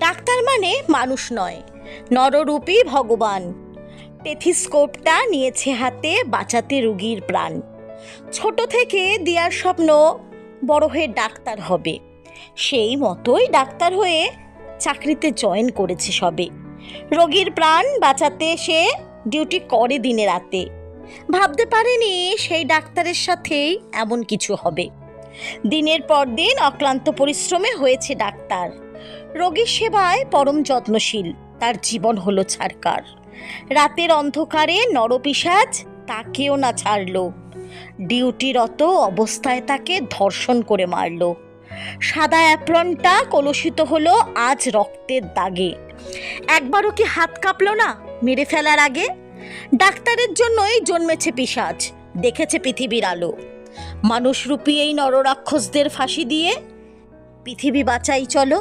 Doctor মানে মানুষ নয়, নররূপী ভগবান। টেথিস্কোপটা নিয়েছে হাতে, বাঁচাতে রোগীর প্রাণ। ছোট থেকে দিয়ার স্বপ্ন বড় হয়ে ডাক্তার হবে, সেই মতোই ডাক্তার হয়ে চাকরিতে জয়েন করেছে সবে। রোগীর প্রাণ বাঁচাতে সে ডিউটি করে দিনে রাতে। ভাবতে পারেনি সেই ডাক্তারের সাথেই এমন কিছু হবে। দিনের পর দিন অক্লান্ত পরিশ্রমে হয়েছে ডাক্তার। রোগীর সেবায় পরম যত্নশীল, তার জীবন হলো ছারকার। রাতের অন্ধকারে নরপিশাচ তাকেও না ছাড়ল, ডিউটিরত অবস্থায় তাকে ধর্ষণ করে মারল। সাদা অ্যাপ্রনটা কলুষিত হলো আজ রক্তের দাগে। একবারও কি হাত কাঁপলো না মেরে ফেলার আগে? ডাক্তারের জন্যই জন্মেছে পিশাচ, দেখেছে পৃথিবীর আলো। মানুষরূপী এই নররাক্ষসদের ফাঁসি দিয়ে পৃথিবী বাঁচাই চলো।